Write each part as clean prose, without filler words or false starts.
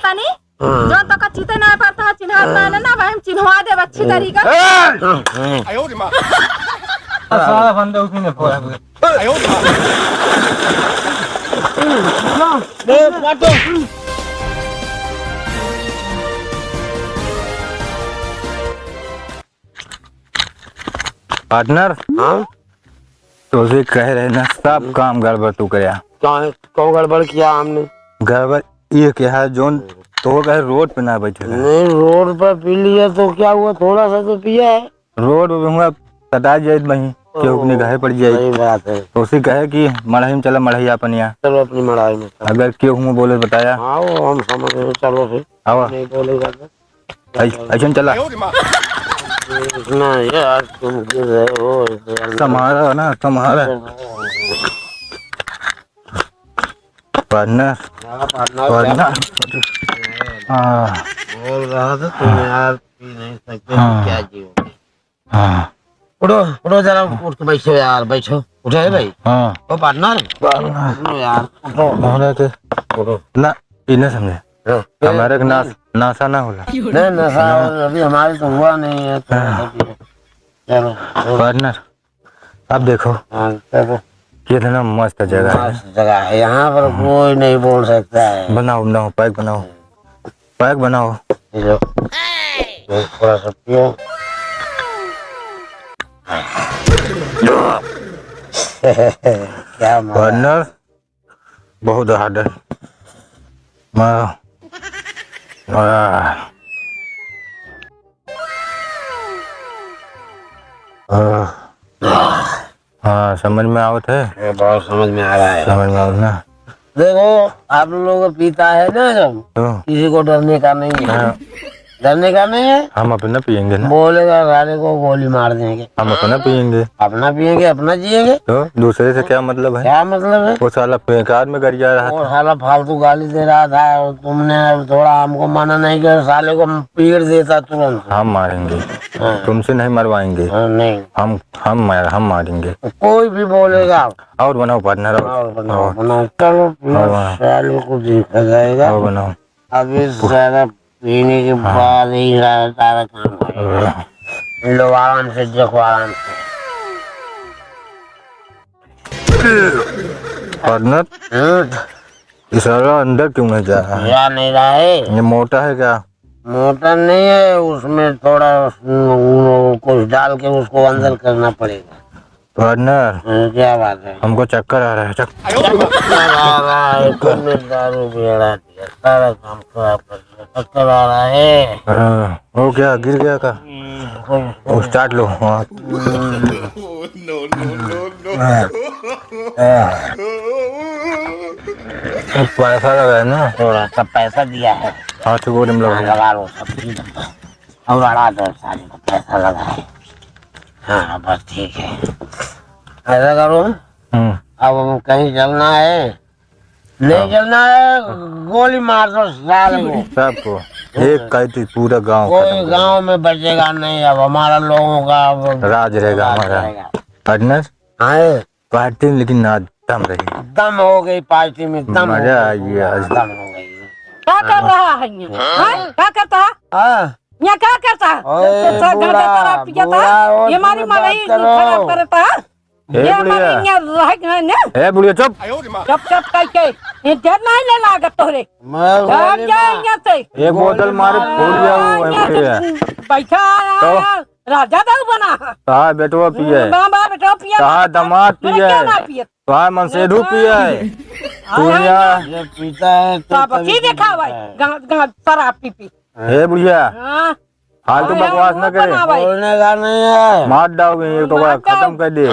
चिन्हाता नहीं जो तो का चिते ना पड़ता चिन्हाता ना भाई हम चिन्हवा दे अच्छी तरीका आयो रे मां सारा बंदे उसी ने फोड़ा आयो मां दे काटो पार्टनर हाँ तो उसे कह रहे ना सब काम गड़बड़ तू करया कौन गड़बड़ किया हमने? गड़बड़ ये क्या है जोन तो कहे रोड पे ना बैठे नहीं रोड पर पी लिया तो क्या हुआ, थोड़ा सा तो पिया है। रोड पे हुआ कटा जाए वहीं क्यों अपने घरे पड़ जाए। सही बात है। तो उसे कहे कि मढ़ाई में चला मढ़ाई अपन यहाँ चलो अपनी मढ़ाई में अगर क्यों हूँ बोले बताया हाँ वो हम समझ रहे, चलो फिर आवा नहीं बोलेगा तो ऐसा चला इतना यार तुम गिर रहे हो तुम्हारा ना तुम्हारा पार्टनर हाँ बोल रहा था तुम यार पी नहीं सकते क्या जीवन। हाँ उठो उठो जरा उठ के बैठो यार बैठो उठो है भाई। हाँ ओ पार्टनर यार उठो उठो ना इन्हें समझे हमारे नासा ना होला नहीं नशा अभी हमारे तो हुआ नहीं है चलो पार्टनर अब देखो चलो कितना मस्त जगह है। मस्त जगह है यहाँ पर कोई नहीं बोल सकता है। बनाओ बनाओ पैक बनाओ लो थोड़ा सा पियो क्या पार्टनर बहुत हार्ड है हाँ समझ में आवत है, बहुत समझ में आ रहा है। समझ में आवत ना। देखो आप लोग पीता है ना जब किसी को डरने का नहीं है, डरने का नहीं है। हम अपना पियेंगे ना, बोलेगा साले को गोली मार देंगे। हम अपना पियेंगे, अपना पियेंगे अपना जिएंगे। तो दूसरे से क्या मतलब है? क्या मतलब है? वो साला बेकार में कर जा रहा वो साला फालतू गाली दे रहा था और तुमने थोड़ा हमको मना नहीं किया, साले को पीट देता तुरंत। हम मारेंगे, तुमसे नहीं मरवाएंगे। नहीं हम मारेंगे। कोई भी बोलेगा। और बनाओ पार्टनर और बनाओ चलो साले को देखा जाएगा। और बनाओ अभी ज्यादा पीने के बाद ही सारा काम होगा। लो आराम से देखो आराम से। पार्टनर इस साला अंदर क्यों नहीं जा रहा है? जा नहीं रहा है। ये मोटा है क्या? मोटा नहीं है, उसमें थोड़ा कुछ डाल के उसको अंदर करना पड़ेगा। पार्टनर क्या बात है? हमको चक्कर आ रहा है। चक्कर आ रहा है, तुमने दारू बिगड़ा दिया, सारा काम खराब कर दिया। चक्कर आ रहा है। वो क्या गिर गया का? वो स्टार्ट लो। पैसा लगा है ना, थोड़ा सा पैसा दिया है। हाँ तो गोली में लगा लो सब और अड़ा दो, सारे को पैसा लगा है। हाँ बस ठीक है, ऐसा करो। अब हम कहीं चलना है, नहीं चलना है, गोली मार दो साले को सबको, एक कहती पूरा गांव कोई गांव में बचेगा नहीं। अब हमारा लोगों का राज रहेगा हमारा। पार्टनर पार्टी लेकिन ना दम रही, दम हो गई पार्टी में, दम मजा आ गया। दम हो गई। क्या कर रहा है ये? क्या करता है ये? क्या करता है? ये हमारी मलाई खराब करता है। ये हमारी ए बुढ़िया चुप चुप करके ये डर नहीं ले लागत तोरे। एक बोतल मारे फूट गया। बैठा आया राजा दाऊ बना। कहा बेटवा पिया है, कहा दामाद पिया है, कहा मनसेधु पिया है। ये पीता है तो देखा भाई शराब पी। हे बुढ़िया फालतू बकवास न करे, बोलने का नहीं है, मार डालोगे ये तो खत्म कर दे।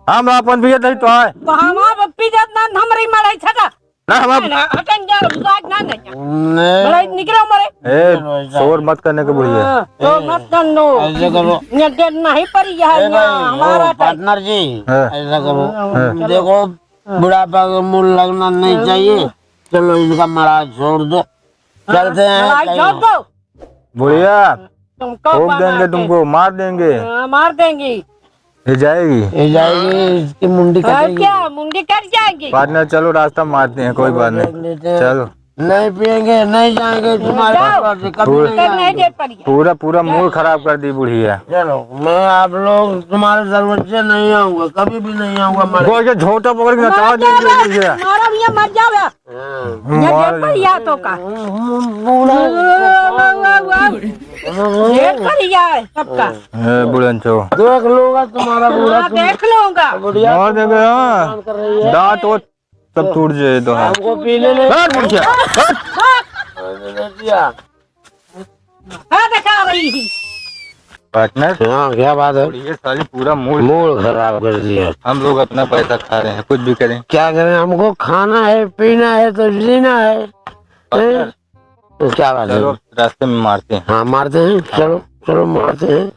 हम अपन पिए थे तो है तो हम पी जात ना हमरी मड़ाई छटा ना हम हटन जा लाग ना मड़ाई निकलो मरे। ए शोर मत करने के बुढ़िया, तो मत करनो। ऐसे करो ये डर नहीं पड़ी है हमारा पार्टनर जी। ऐसा करो, देखो बुढ़ापा का मूल लगना नहीं चाहिए। चलो इनका मड़ा छोड़ दो, चलते हैं। छोड़ दो बुढ़िया, तुमको ठोक देंगे, तुमको मार देंगे। मार देंगे, ये जाएगी इसकी मुंडी कटेगी। क्या मुंडी कट जाएगी? पार्टनर चलो रास्ता मारते हैं, कोई बात नहीं, चलो। नहीं पियेंगे, नहीं जाएंगे तुम्हारे पास से, कभी नहीं जाएंगे। पूरा पूरा मूड खराब कर दी बुढ़िया। चलो मैं आप लोग तुम्हारे दरवाजे नहीं आऊंगा, कभी भी नहीं आऊंगा। कोई के झोटा पकड़ के नचा देंगे बुढ़िया। मारा भी मर जाओ या या तो का देख पर या सबका बुढ़ंचो देख लूंगा तुम्हारा बूढ़ा, देख लूंगा मार देंगे। हाँ दांत वो सब टूट जाए तो हमको पीने नहीं दिया। हाँ दिखा रही थी पार्टनर। हाँ क्या बात है, ये साली पूरा मूड खराब कर दिया। हम लोग अपना पैसा खा रहे हैं, कुछ भी करें। क्या करें, हमको खाना है, पीना है तो जीना है। तो क्या बात है, चलो रास्ते में मारते हैं। हाँ मारते हैं, चलो चलो मारते हैं।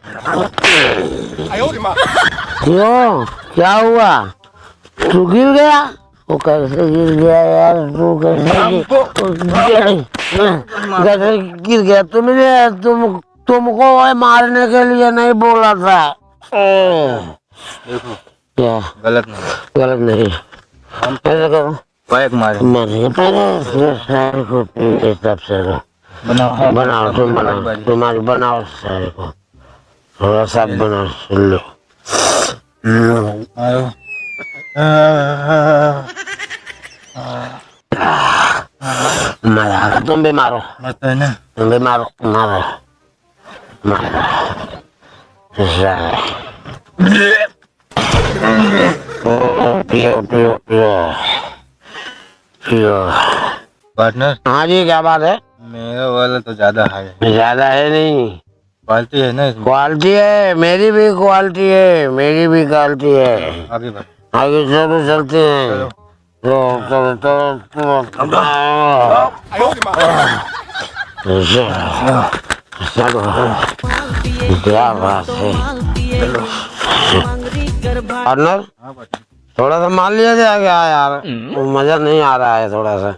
क्यों क्या हुआ, तू गिर गया? वो कैसे गिर गया यार, तू कैसे गिर गया? तुमको मारने के लिए नहीं बोला था। देखो क्या गलत नहीं हम ऐसा करो, पैक मारे मारेंगे पहले शहर को सब से बनाओ तुम बनाओ, तुम्हारी बनाओ शहर को थोड़ा सा बनाओ, सुन लो। मारा तुम भी मारो, तुम भी मारो, मारो मारो। पियो पियो पियो पियो। पार्टनर। हाँ जी क्या बात है? मेरा वाला तो ज्यादा है नहीं, क्वालिटी है ना इसमें। क्वालिटी है, मेरी भी क्वालिटी है, मेरी भी क्वालिटी है। आगे बढ़, आगे चलो चलते हैं। चलो क्या बात है पार्टनर, थोड़ा सा मान लिया जाए क्या यार, मजा नहीं आ रहा है थोड़ा सा।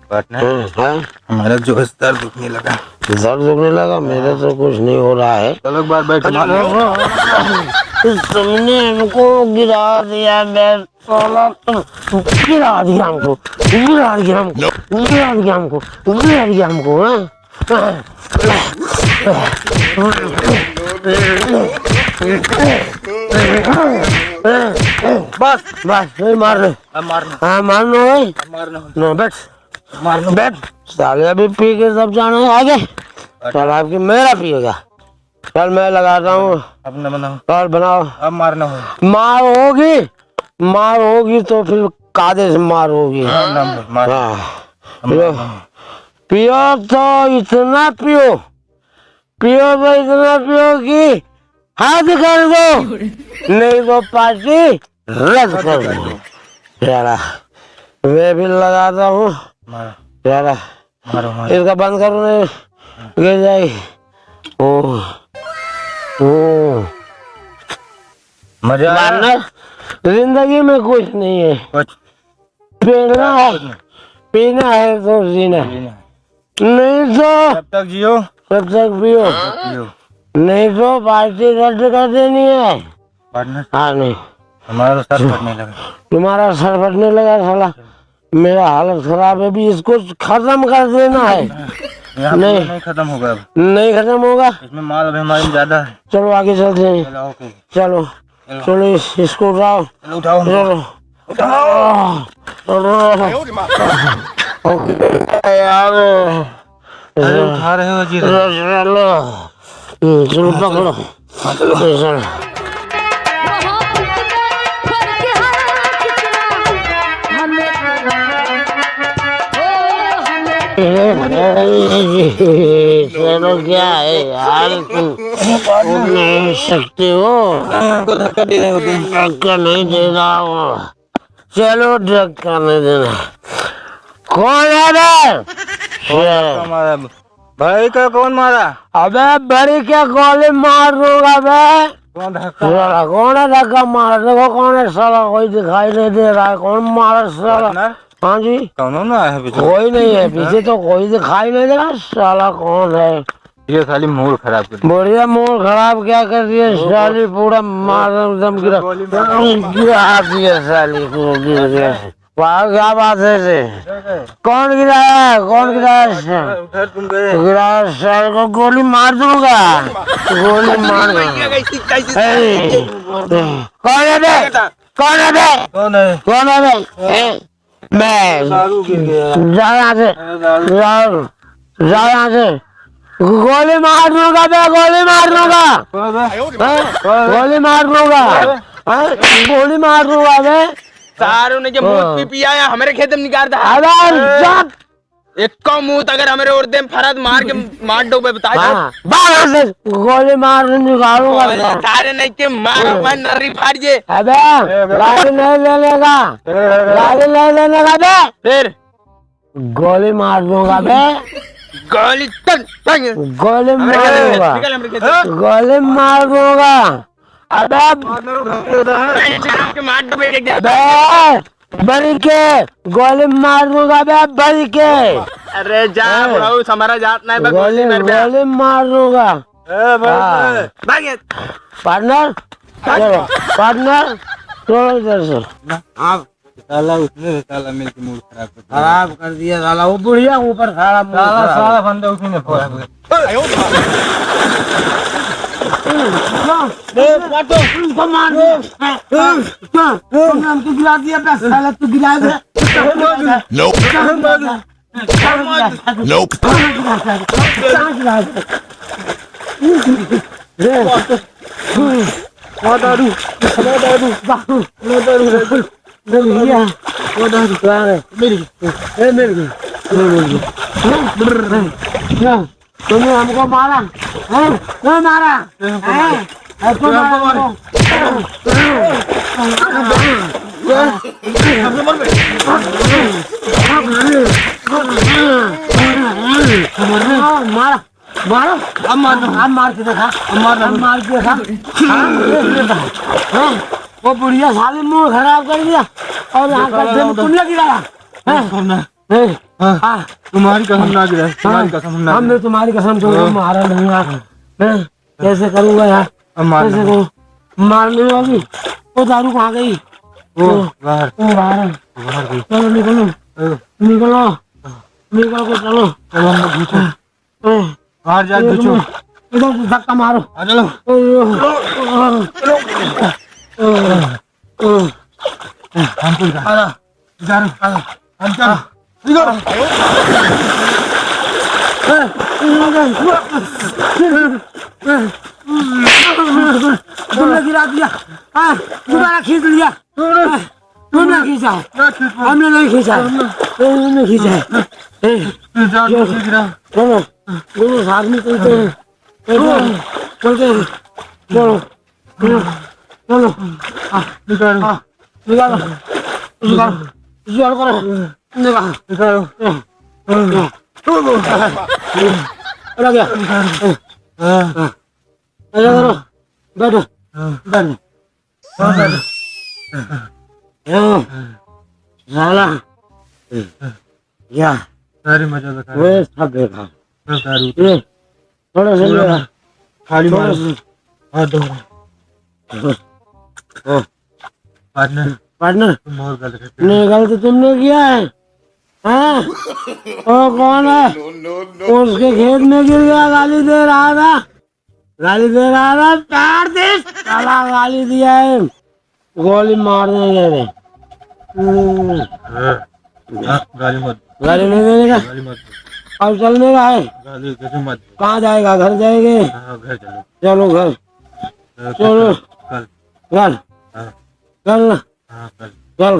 पार्टनर हमारा जो सर दुखने लगा। दर्द दुखने लगा? मेरे तो कुछ नहीं हो रहा है। चलो एक बार बैठ। तुमने हमको गिरा दिया, गिरा दिया हमको, गिरा दिया हमको, गिरा दिया हमको, गिरा दिया हमको। बस बस नहीं मारने, हाँ मारना भाई, नो बैठ मारना, बैठ साले अभी पी के सब जाना है आगे। चल आपकी मेरा पिएगा, चल मैं लगाता हूँ अपना बनाओ। चल बनाओ। अब मारना हो, मार होगी तो फिर कादे से मार होगी। पियो तो इतना पियो, पियो तो इतना पियो कि हाथ कर दो, नहीं तो पार्टी रद्द कर दो। चला मैं भी लगाता हूँ, चला इसका बंद करो, नहीं गिर जाएगी। मजा मारना जिंदगी में कुछ नहीं है, पीना है, पीना है तो जीना, नहीं तो जब तक जियो तब तक पियो, नहीं तो पार्टी रद्द कर देनी है। पार्टनर। हाँ नहीं, हमारा तो सर फटने लगा। तुम्हारा सर फटने लगा साला, मेरा हालत खराब है, भी इसको खत्म कर देना है। नहीं खत्म होगा, अब नहीं खत्म होगा, इसमें माल अभी हमारे में ज्यादा है। चलो आगे चलते हैं, चलो चलो इसको उठाओ, उठाओ चलो यार उठा रहे हो जी। चलो पकड़ो, चलो चलो क्या है यार, तुम नहीं सकते हो, धक्का नहीं दे रहा हो, चलो धक्का नहीं देना। कौन है बे? भाई का कौन मारा? अबे बड़ी क्या गोली मार दूंगा बे। कौन कौन है धक्का मारा? देखो कौन है साला, कोई दिखाई नहीं दे रहा है, कौन मारा साला? हाँ जी कौन ना है पीछे? कोई नहीं है पीछे, तो कोई दिखाई नहीं दे रहा साला, कौन है? ये साली मूड खराब कर बढ़िया मूड खराब क्या कर दिया साली, पूरा मार दम गिरा दिया साली को, गिर गया। क्या बात है से? कौन गिराया? कौन गिराया? उधर तुम गए गिराया सर को गोली मार दूंगा, गोली मार कौन है बे? कौन है बे? कौन है? कौन है बे? मैं दारू गिर गया। जाओ यहाँ से, जाओ जाओ यहाँ से, गोली मार दूंगा बे, गोली मार दूंगा, गोली मार दूंगा, गोली मार दूंगा बे। सारों ने जो मूत पी पिया है हमारे खेत में निकाल दा। एक का मूत अगर हमारे और दे फरद मार के मार दो बे, बता दो बाहर से गोली मार निकालूंगा। सारे नहीं के मार मैं नर्री फाड़ जे। अबे गाड़ी नहीं लेने का, गाड़ी नहीं लेने का बे, फिर गोली मार दूंगा बे, गोली टन टन गोली मार दूंगा, गोली मार दूंगा। अबे के मार दो बे, बड़ी के गोली मार दूंगा बे, बड़ी के। अरे जा बुढ़ाऊ हमारा जात नहीं बे, गोली गोली मार दूंगा। भाग पार्टनर चलो, पार्टनर चलो इधर से। आप साला उसने साला मिलके मूड खराब कर दिया साला, वो बुढ़िया ऊपर साला साला बंदा उसी ने फोड़ा। उसको मार दो, तुमने हमको गिरा दिया बे, साला तू गिरा दे। तुमने हमको मारा, क्यों मारा? मारा मारो, अब मार के देखा, मार के देखा। वो बुढ़िया साले मुंह खराब कर दिया और यहाँ कर तुमने गिराया। तुम्हारी कसम ना गिरा, तुम्हारी कसम ना। हमने तुम्हारी कसम तो मारा नहीं यार, कैसे करूँगा यार, कैसे करूँ? मारने होगी। वो दारू कहाँ गई? वो बाहर गई। चलो निकलो, निकलो, निकल के चलो, बाहर जा खींचो, इधर से धक्का मारो। चलो हमको तुमने गिरा दिया, दोबारा खींच लिया, तुमने खींचा है, हमने नहीं खींचा है, तुमने खींचा है। चलो दोनों साथ में चलते हैं, चलते हैं, चलो चलो चलो, निकालो निकालो निकालो, निकाल करो, निकालो निकालो, गया, ऐसा करो, बैठो बैठो, साला क्या सारी मजा बता वो सब देखा, दारू थोड़ा सा लेगा, खाली थोड़ा मार सा, हाथ दो पार्टनर पार्टनर तुम और गलत करते नहीं गलत तुमने किया है, हाँ? वो कौन है? उसके खेत में गिर गया, गाली दे रहा था, गाली दे रहा था, पैर दे साला, गाली दिया है, गोली मार देंगे रे। गाली मत गाली नहीं देने का, गाली मत अब चलने का है, गाली कैसे मत कहाँ जाएगा? घर जाएंगे, घर चलो चलो घर, चलो कल घर, चल ना, कल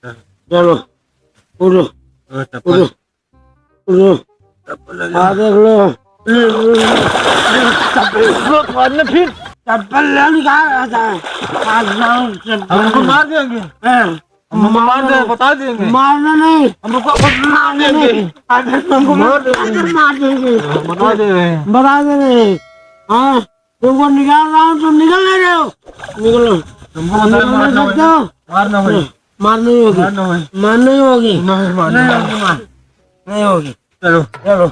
चल चलो, उठो उठो उठो, आ देख लो, फिर चप्पल ले निकाल आता है, हमको मार देंगे, मार दे बता देंगे, मारना नहीं, हमको मार देंगे, हमको मार देंगे, बता दे रहे हैं, बता दे रहे, हाँ तुमको निकाल रहा हूँ, तुम निकल नहीं रहे हो, निकलो, तुमको मारना सकते हो, मारना होगी, मार नहीं होगी, मार नहीं होगी, नहीं होगी, चलो चलो।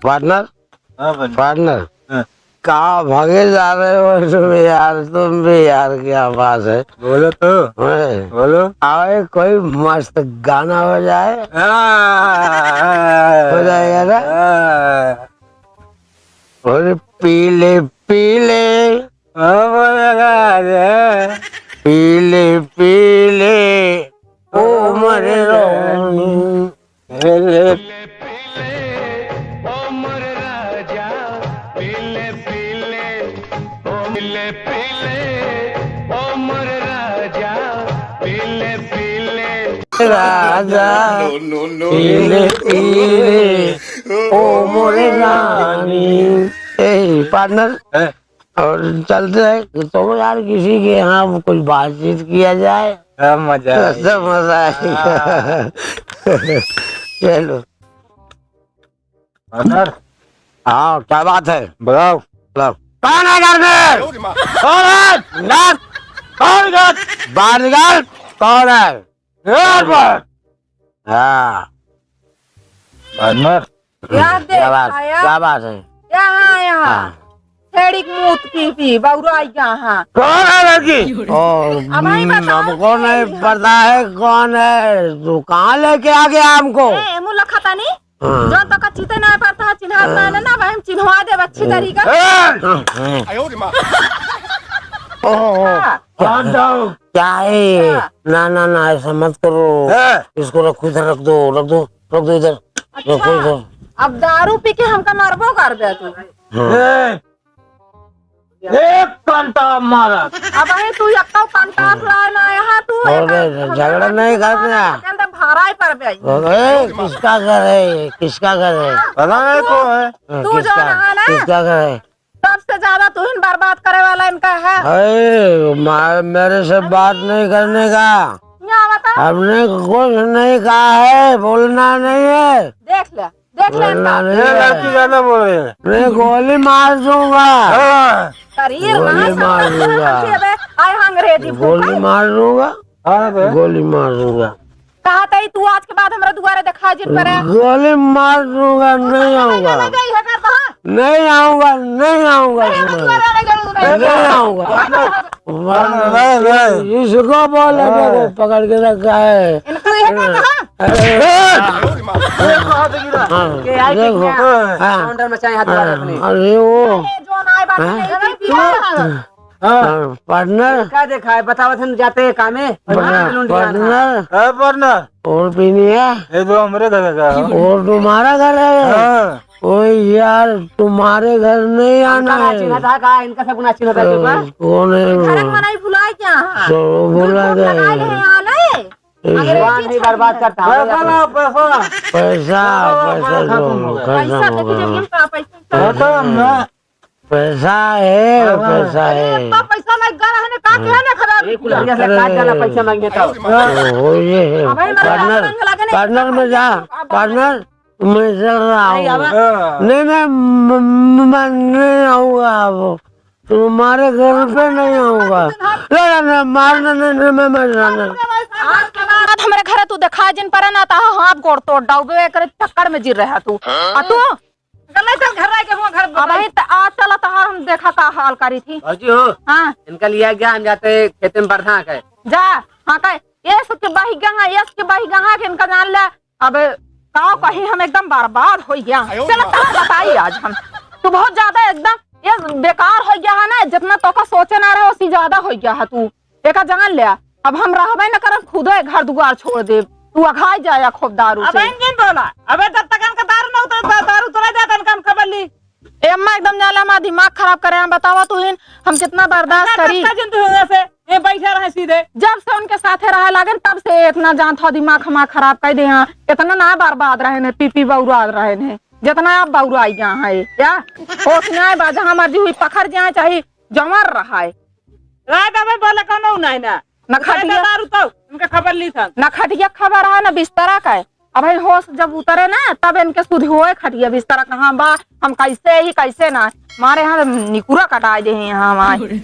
पार्टनर, पार्टनर कहाँ भागे जा रहे हो तुम यार? तुम भी यार, क्या बात है? बोलो तो, बोलो। आए कोई मस्त गाना हो जाए, हो जाएगा ना? और पीले पीले पीले पीले ओ मरे रोनी, राजा पीले पीले ओ मोरे रानी। पार्टनर, और चलते हैं तो यार किसी के यहाँ कुछ बातचीत किया जाए, मजा आएगा। चलो। हाँ, क्या बात है? बताओ। कौन है घर में? कौन है? बाहर निकाल। कौन है? हाँ, क्या बात है? यहाँ मूत की बउरा यहाँ कौन है लड़की? हमको नहीं पता है कौन है। तू कहाँ लेके आ गया हमको? मुला खाता नहीं जो तो चिते नहीं पड़ता है, चिन्हा ना भाई, हम चिन्हवा दे अच्छी तरीका। क्या है? ना ना ना, ऐसा मत करो। इसको रखो इधर, रख दो इधर, रखो इधर। अब दारू पी के हमका मारबो कर दे तू। एक घंटा मारा। अब तू यक्का कंटा लाना यहाँ तू झगड़ा नहीं करना। अंदर भाड़ा ही पर भाई। किसका घर है? किसका घर है? पता नहीं को है। तू जो रहा ना, किसका घर है? सबसे ज्यादा तू ही बर्बाद करे वाला इनका है। मेरे से बात नहीं करने का। यहाँ बता। हमने कुछ नहीं कहा है, बोलना नहीं है। देख ले लड़की ज्यादा बोल रही है। मैं गोली मार दूंगा। शरीर गोली मार दूंगा। अंग्रेजी गोली मार दूंगा। गोली मार दूंगा। कहा था तू आज के बाद हमारे दोबारा दिखा जिन पर गोली मार दूंगा। नहीं आऊंगा, नहीं आऊंगा, नहीं आऊंगा, नहीं आऊंगा। इसको बोले मेरे पकड़ के रखा है। देखो, अरे वो पार्टनर क्या देखा है? बताओ थे जाते हैं काम में। पार्टनर और पीनी है? ये तो हमारे घर का है। और तुम्हारा घर है? ओए यार, तुम्हारे घर नहीं आना है। इनका सब गुना चिन्ह था। कौन है? बुलाए क्या? बोला गए बर्बाद करता है। पैसा पैसा है, पैसा है। पैसा नहीं गा रहे का कहने खराब पैसा मांगे तो ओ ये पार्टनर में जा। पार्टनर मैं चल रहा हूँ। नहीं मैं नहीं आऊंगा। अब तुम्हारे घर पे नहीं आऊंगा। मारना नहीं, मैं हमारे घर तू देखा जिन पर ना था हाथ गोड़ तोड़ डाउबे कर चक्कर में गिर रहा तू। तू आज चला था, हम देखा का हाल करी थी। हाँ, इनका लिया गया, हम जाते खेत में बढ़ा के जा। हाँ का ये सबके बाही गंगा के इनका जान ले। अब काव कहीं हम एकदम बर्बाद हो गया। चलो बताइए आज हम तू बहुत ज्यादा एकदम ये बेकार हो गया है ना। जितना तो का सोचे ना रहे उसी ज्यादा हो गया है तू। एक जान ले, अब हम रहबे न कर, खुद घर दुआर छोड़ दे। तू अघाई जाया खूब दारू से। बोला अबे जब तक हमका दारू न उतर दारू तोड़ा जाता इनका खबर ली। ए अम्मा एकदम जाला मा दिमाग खराब करे। हम बतावा तू हम कितना बर्दाश्त करी। ये बैठा रहे सीधे। जब से उनके साथे रहे लागन तब से इतना जान था दिमाग हमारा खराब कर दे। यहाँ इतना ना बर्बाद रहे ने, पीपी बउरा रहे ने जितना आप बउरा आई यहाँ है क्या होश नहीं बा। जहाँ मर्जी हुई पखड़ जाए चाहे जमर रहा है। बोले कौन नहीं ना न खटिया तो उनका खबर ली था। न खटिया खबर है न बिस्तरा का है। अब होश जब उतरे ना तब इनके सुध हुए खटिया बिस्तरा कहाँ बा। हम कैसे ही कैसे ना मारे यहाँ निकुरा कटा दे यहाँ हमारे।